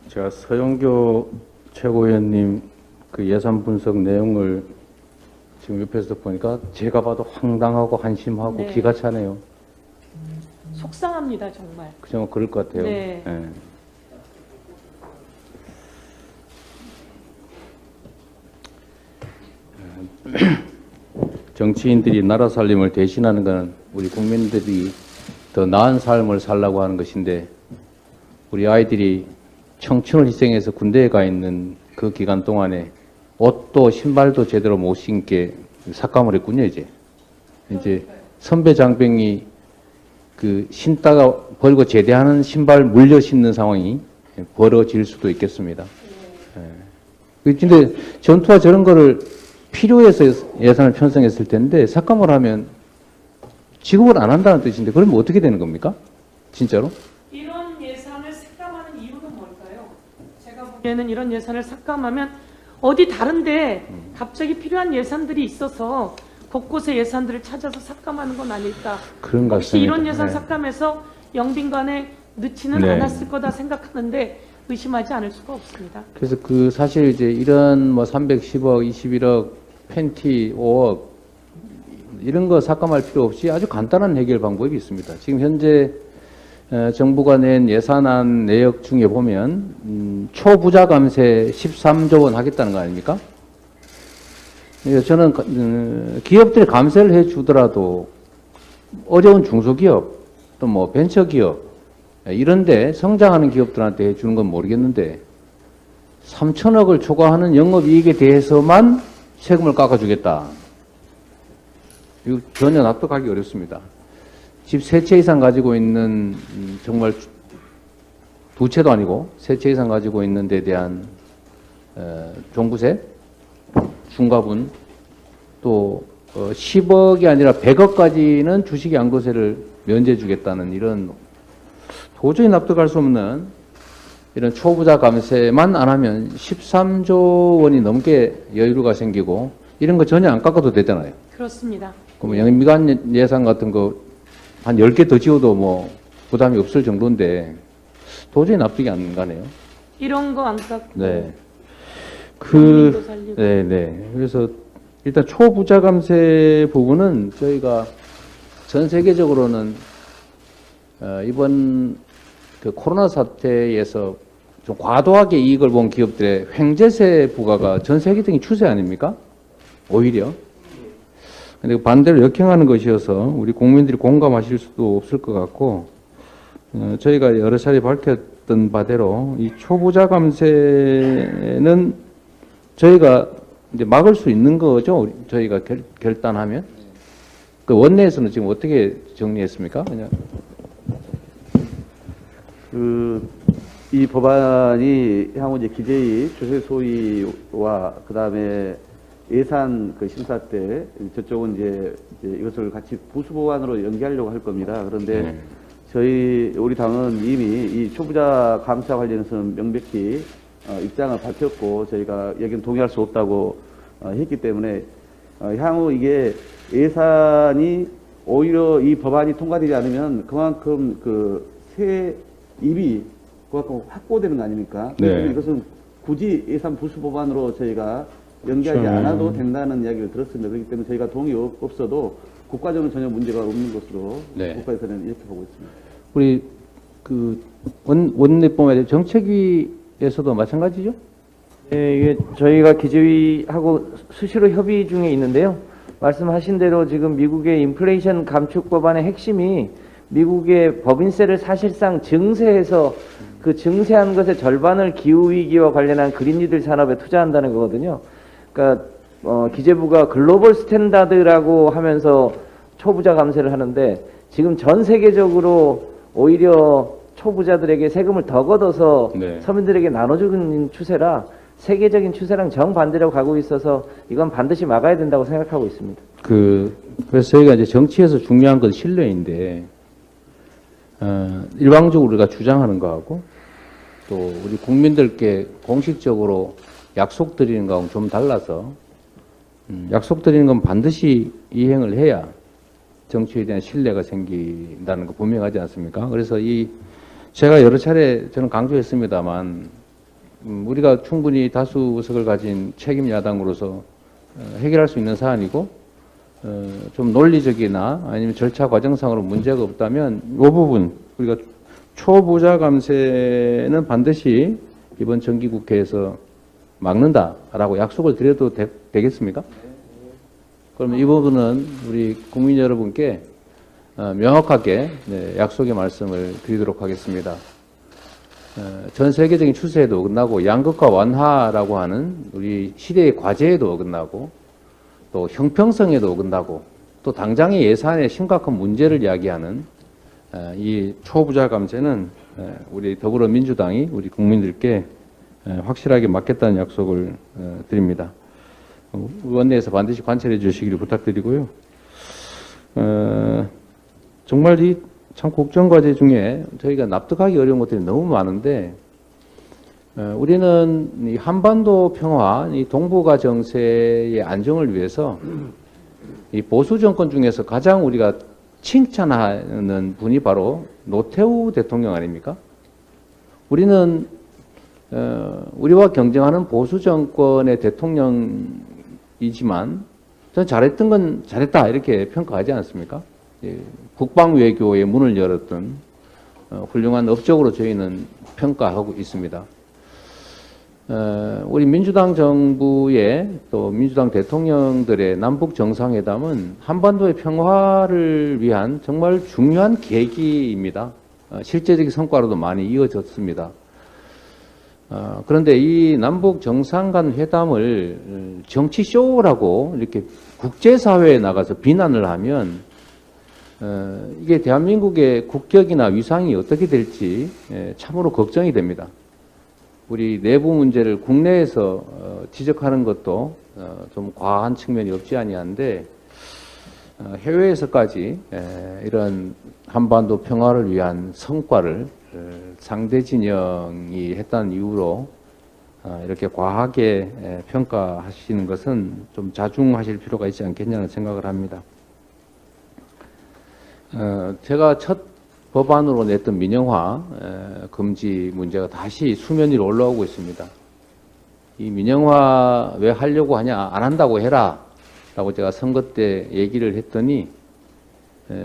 제가 서영교 최고위원님 그 예산 분석 내용을 지금 옆에서 보니까 제가 봐도 황당하고 한심하고 네. 기가 차네요. 속상합니다, 정말. 그냥 그럴 것 같아요. 네. 예. 정치인들이 나라 살림을 대신하는 것은 우리 국민들이 더 나은 삶을 살라고 하는 것인데, 우리 아이들이 청춘을 희생해서 군대에 가 있는 그 기간 동안에 옷도 신발도 제대로 못 신게 삭감을 했군요. 이제 선배 장병이 그 신다가 버리고 제대하는 신발 물려 신는 상황이 벌어질 수도 있겠습니다. 근데 전투와 저런 거를 필요해서 예산을 편성했을 텐데 삭감을 하면 지급을 안 한다는 뜻인데, 그러면 어떻게 되는 겁니까? 진짜로? 이런 예산을 삭감하는 이유는 뭘까요? 제가 보기에는 이런 예산을 삭감하면 어디 다른데 갑자기 필요한 예산들이 있어서 곳곳에 예산들을 찾아서 삭감하는 건 아닐까. 그런 것 혹시 같습니다. 이런 예산 네. 삭감해서 영빈관에 넣지는 네. 않았을 거다 생각하는데 의심하지 않을 수가 없습니다. 그래서 그 사실 이제 이런 뭐 310억, 21억, 팬티 5억 이런 거 삭감할 필요 없이 아주 간단한 해결 방법이 있습니다. 지금 현재 정부가 낸 예산안 내역 중에 보면 초부자 감세 13조 원 하겠다는 거 아닙니까? 저는 기업들이 감세를 해 주더라도 어려운 중소기업 또 뭐 벤처기업 이런데 성장하는 기업들한테 해주는 건 모르겠는데 3천억을 초과하는 영업이익에 대해서만 세금을 깎아주겠다. 이거 전혀 납득하기 어렵습니다. 집 3채 이상 가지고 있는 정말 2채도 아니고 3채 이상 가지고 있는 데 대한 종부세, 중과분 또 10억이 아니라 100억까지는 주식 양도세를 면제해 주겠다는 이런 도저히 납득할 수 없는 이런 초부자 감세만 안 하면 13조 원이 넘게 여유가 생기고 이런 거 전혀 안 깎아도 되잖아요. 그렇습니다. 그럼 영미관 예산 같은 거 한 10개 더 지어도 뭐 부담이 없을 정도인데 도저히 납득이 안 가네요. 이런 거 안 깎고 네. 국민도 살리고. 네. 그래서 일단 초부자 감세 부분은 저희가 전 세계적으로는 이번 그 코로나 사태에서 좀 과도하게 이익을 본 기업들의 횡재세 부과가 전 세계적인 추세 아닙니까? 오히려. 근데 반대로 역행하는 것이어서 우리 국민들이 공감하실 수도 없을 것 같고, 저희가 여러 차례 밝혔던 바대로 이 초부자 감세는 저희가 이제 막을 수 있는 거죠. 저희가 결단하면. 그 원내에서는 지금 어떻게 정리했습니까? 그냥. 이 법안이 향후 이제 기재위, 조세 소위와 그 다음에 예산 그 심사 때 저쪽은 이제 이것을 같이 부수 법안으로 연기하려고 할 겁니다. 그런데 우리 당은 이미 이 초부자 감사 관련해서는 명백히 입장을 밝혔고 저희가 여기는 동의할 수 없다고 했기 때문에 향후 이게 예산이 오히려 이 법안이 통과되지 않으면 그만큼 그 세입이 그만큼 확보되는 거 아닙니까? 네. 이것은 굳이 예산 부수 법안으로 저희가 연기하지 않아도 된다는 이야기를 들었습니다. 그렇기 때문에 저희가 동의 없어도 국가적으로 전혀 문제가 없는 것으로 네. 국가에서는 이렇게 보고 있습니다. 우리 그 원내법에 정책위에서도 마찬가지죠? 네, 이게 저희가 기재위하고 수시로 협의 중에 있는데요. 말씀하신 대로 지금 미국의 인플레이션 감축 법안의 핵심이 미국의 법인세를 사실상 증세해서 그 증세한 것의 절반을 기후위기와 관련한 그린니들 산업에 투자한다는 거거든요. 그러니까 기재부가 글로벌 스탠다드라고 하면서 초부자 감세를 하는데 지금 전 세계적으로 오히려 초부자들에게 세금을 더 걷어서 네. 서민들에게 나눠주는 추세라 세계적인 추세랑 정반대로 가고 있어서 이건 반드시 막아야 된다고 생각하고 있습니다. 그래서 저희가 이제 정치에서 중요한 건 신뢰인데, 일방적으로 우리가 주장하는 거하고 또 우리 국민들께 공식적으로 약속드리는 거하고 좀 달라서, 약속드리는 건 반드시 이행을 해야 정치에 대한 신뢰가 생긴다는 거 분명하지 않습니까? 그래서 제가 여러 차례 저는 강조했습니다만 우리가 충분히 다수 의석을 가진 책임 야당으로서 해결할 수 있는 사안이고 좀 논리적이나 아니면 절차 과정상으로 문제가 없다면 이 부분 우리가 초부자 감세는 반드시 이번 정기국회에서 막는다라고 약속을 드려도 되겠습니까? 그러면 이 부분은 우리 국민 여러분께 명확하게 약속의 말씀을 드리도록 하겠습니다. 전 세계적인 추세에도 어긋나고 양극화 완화라고 하는 우리 시대의 과제에도 어긋나고 또 형평성에도 어긋나고 또 당장의 예산에 심각한 문제를 이야기하는 이 초부자 감세는 우리 더불어민주당이 우리 국민들께 확실하게 막겠다는 약속을 드립니다. 의원내에서 반드시 관철해 주시기를 부탁드리고요. 정말 이 참 국정과제 중에 저희가 납득하기 어려운 것들이 너무 많은데 우리는 이 한반도 평화, 이 동북아 정세의 안정을 위해서 이 보수 정권 중에서 가장 우리가 칭찬하는 분이 바로 노태우 대통령 아닙니까? 우리는 우리와 경쟁하는 보수 정권의 대통령이지만 전 잘했던 건 잘했다 이렇게 평가하지 않습니까? 국방 외교의 문을 열었던 훌륭한 업적으로 저희는 평가하고 있습니다. 우리 민주당 정부의 또 민주당 대통령들의 남북 정상회담은 한반도의 평화를 위한 정말 중요한 계기입니다. 실제적인 성과로도 많이 이어졌습니다. 그런데 이 남북 정상 간 회담을 정치쇼라고 이렇게 국제사회에 나가서 비난을 하면 이게 대한민국의 국격이나 위상이 어떻게 될지 참으로 걱정이 됩니다. 우리 내부 문제를 국내에서 지적하는 것도 좀 과한 측면이 없지 아니한데 해외에서까지 이런 한반도 평화를 위한 성과를 상대 진영이 했다는 이유로 이렇게 과하게 평가하시는 것은 좀 자중하실 필요가 있지 않겠냐는 생각을 합니다. 제가 첫 법안으로 냈던 민영화 금지 문제가 다시 수면 위로 올라오고 있습니다. 이 민영화 왜 하려고 하냐, 안 한다고 해라 라고 제가 선거 때 얘기를 했더니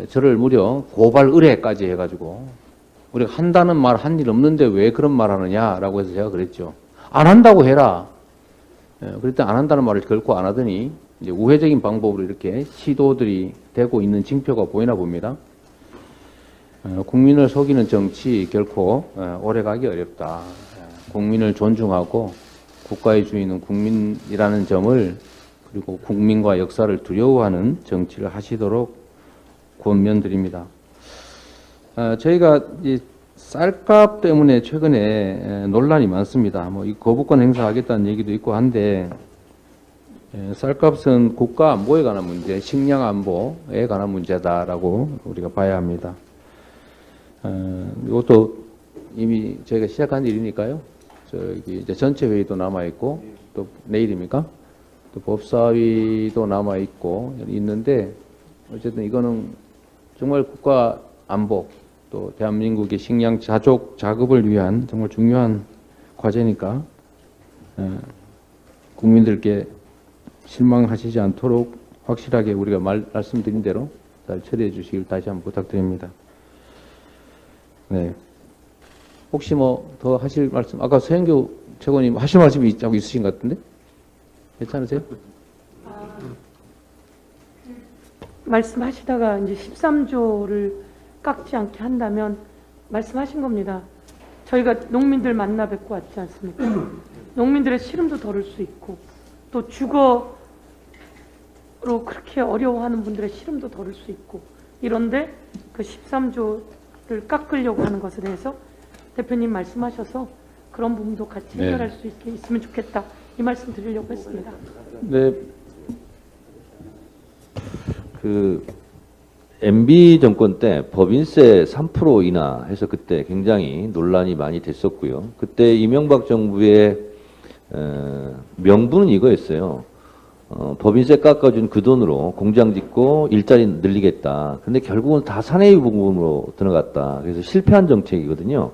저를 무려 고발 의뢰까지 해가지고 우리가 한다는 말 한 일 없는데 왜 그런 말 하느냐라고 해서 제가 그랬죠. 안 한다고 해라. 그랬더니 안 한다는 말을 결코 안 하더니 이제 우회적인 방법으로 이렇게 시도들이 되고 있는 징표가 보이나 봅니다. 국민을 속이는 정치 결코 오래가기 어렵다. 국민을 존중하고 국가의 주인은 국민이라는 점을 그리고 국민과 역사를 두려워하는 정치를 하시도록 권면드립니다. 저희가 이 쌀값 때문에 최근에 논란이 많습니다. 뭐 이 거부권 행사하겠다는 얘기도 있고 한데 쌀값은 국가 안보에 관한 문제, 식량 안보에 관한 문제다라고 우리가 봐야 합니다. 이것도 이미 저희가 시작한 일이니까요. 저기 이제 전체 회의도 남아 있고 또 내일입니까? 또 법사위도 남아 있고 있는데 어쨌든 이거는 정말 국가 안보 또 대한민국의 식량 자족 자급을 위한 정말 중요한 과제니까 국민들께 실망하시지 않도록 확실하게 우리가 말씀드린 대로 잘 처리해 주시길 다시 한번 부탁드립니다. 네. 혹시 뭐 더 하실 말씀, 아까 서영교 최고님 하실 말씀이 있으신 것 같은데? 괜찮으세요? 말씀하시다가 이제 13조를 깎지 않게 한다면 말씀하신 겁니다. 저희가 농민들 만나 뵙고 왔지 않습니까? 농민들의 시름도 덜을 수 있고 또 주거로 그렇게 어려워하는 분들의 시름도 덜을 수 있고 이런데 그 13조를 깎으려고 하는 것에 대해서 대표님 말씀하셔서 그런 부분도 같이 해결할 수 있게 있으면 좋겠다 이 말씀 드리려고 했습니다. 네. 그 MB 정권 때 법인세 3% 인하해서 그때 굉장히 논란이 많이 됐었고요. 그때 이명박 정부의 명분은 이거였어요. 법인세 깎아준 그 돈으로 공장 짓고 일자리 늘리겠다. 근데 결국은 다 사내유 부분으로 들어갔다. 그래서 실패한 정책이거든요.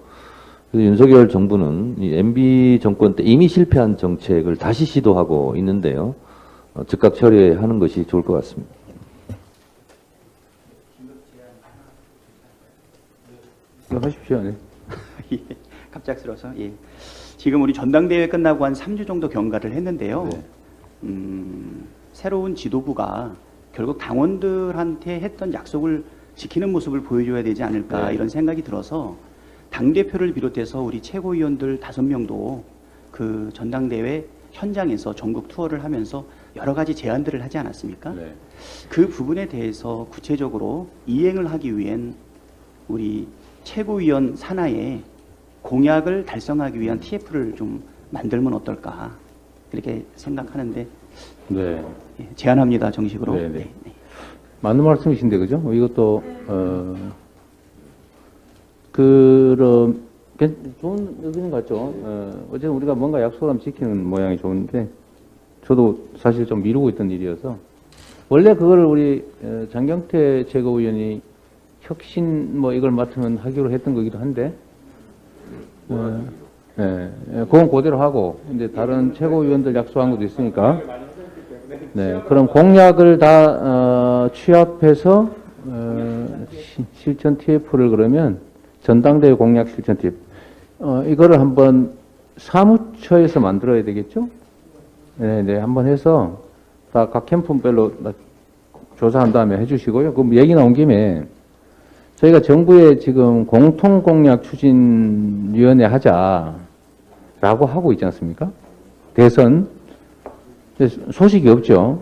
그래서 윤석열 정부는 이 MB 정권 때 이미 실패한 정책을 다시 시도하고 있는데요. 즉각 처리하는 것이 좋을 것 같습니다. 하십시오. 네. 예, 갑작스러워서 예. 지금 우리 전당대회 끝나고 한 3주 정도 경과를 했는데요. 네. 새로운 지도부가 결국 당원들한테 했던 약속을 지키는 모습을 보여줘야 되지 않을까 네. 이런 생각이 들어서 당대표를 비롯해서 우리 최고위원들 5명도 그 전당대회 현장에서 전국 투어를 하면서 여러 가지 제안들을 하지 않았습니까? 네. 그 부분에 대해서 구체적으로 이행을 하기 위한 우리 최고위원 산하에 공약을 달성하기 위한 TF를 좀 만들면 어떨까 이렇게 생각하는데 네. 예, 제안합니다 정식으로. 네, 네. 맞는 말씀이신데, 그죠? 이것도, 그런, 좋은 의견인 것 같죠? 어쨌든 우리가 뭔가 약속을 하면 지키는 모양이 좋은데, 저도 사실 좀 미루고 있던 일이어서, 원래 그거를 우리 장경태 최고위원이 혁신 뭐 이걸 맡으면 하기로 했던 거기도 한데, 그건 그대로 하고, 이제 다른 최고위원들 약속한 것도 있으니까, 네, 그럼 공약을 다 취합해서 실천 TF를 그러면 전당대회 공약 실천 TF 이거를 한번 사무처에서 만들어야 되겠죠? 네, 네, 한번 해서 다 각 캠프별로 조사한 다음에 해주시고요. 그럼 얘기 나온 김에 저희가 정부에 지금 공통 공약 추진위원회 하자라고 하고 있지 않습니까? 대선 소식이 없죠.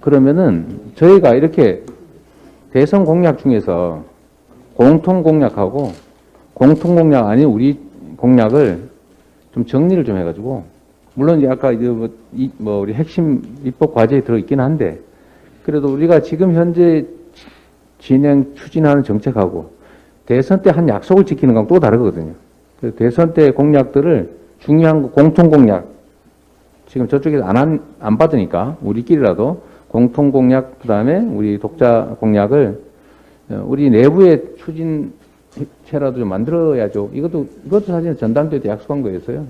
그러면은 저희가 이렇게 대선 공약 중에서 공통 공약하고 공통 공약 아닌 우리 공약을 좀 정리를 좀 해가지고 물론 이제 아까 이제 뭐 우리 핵심 입법 과제에 들어 있긴 한데 그래도 우리가 지금 현재 진행 추진하는 정책하고 대선 때 한 약속을 지키는 건 또 다르거든요. 그래서 대선 때 공약들을 중요한 거 공통 공약 지금 저쪽에서 안 받으니까 우리끼리라도 공통 공약 그다음에 우리 독자 공약을 우리 내부의 추진체라도 좀 만들어야죠. 이것도 사실 전당대회 때 약속한 거였어요.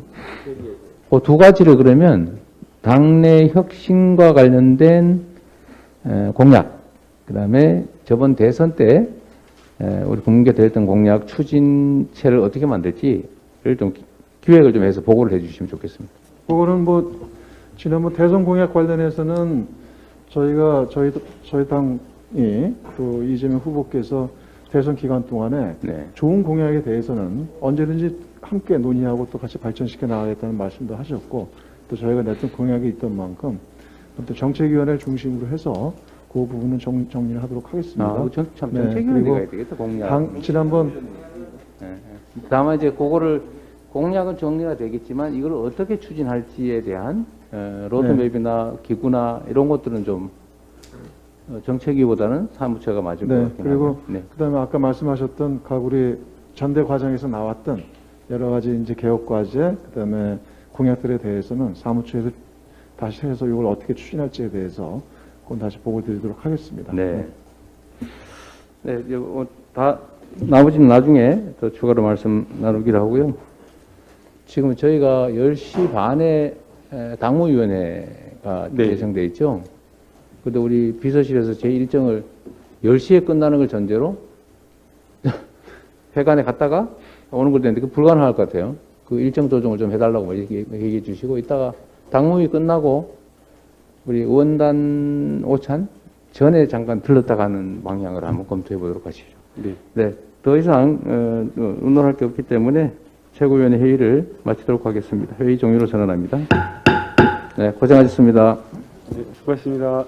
그 두 가지를 그러면 당내 혁신과 관련된 공약 그다음에 저번 대선 때 우리 국민께 드렸던 공약 추진체를 어떻게 만들지를 좀 기획을 좀 해서 보고를 해주시면 좋겠습니다. 그거는 뭐 지난번 대선 공약 관련해서는 저희 당이 또 이재명 후보께서 대선 기간 동안에 네. 좋은 공약에 대해서는 언제든지 함께 논의하고 또 같이 발전시켜 나가겠다는 말씀도 하셨고 또 저희가 냈던 공약이 있던 만큼 또 정책위원회를 중심으로 해서 그 부분은 정리를 하도록 하겠습니다. 참 네, 정책위원회가 그리고 해야 되겠다 공약. 지난번 다만 이제 그거를 공약은 정리가 되겠지만 이걸 어떻게 추진할지에 대한 로드맵이나 기구나 이런 것들은 좀 정책위보다는 사무처가 맞을 것 네, 같긴 그리고 하네요. 네. 그다음에 아까 말씀하셨던 각 우리 전대 과정에서 나왔던 여러 가지 이제 개혁 과제, 그다음에 공약들에 대해서는 사무처에서 다시 해서 이걸 어떻게 추진할지에 대해서 그건 다시 보고 드리도록 하겠습니다. 네. 네, 다 나머지는 나중에 더 추가로 말씀 나누기로 하고요. 지금 저희가 10시 반에 당무위원회가 네. 예정돼 있죠. 근데 우리 비서실에서 제 일정을 10시에 끝나는 걸 전제로 회관에 갔다가 오는 걸 되는데 그 불가능할 것 같아요. 그 일정 조정을 좀 해달라고 얘기해 주시고 이따가 당무위 끝나고 우리 원단 오찬 전에 잠깐 들렀다 가는 방향을 한번 검토해 보도록 하시죠. 네. 네, 더 이상 의논할 게 없기 때문에 최고위원회 회의를 마치도록 하겠습니다. 회의 종료로 선언합니다. 네, 고생하셨습니다. 네, 수고하셨습니다.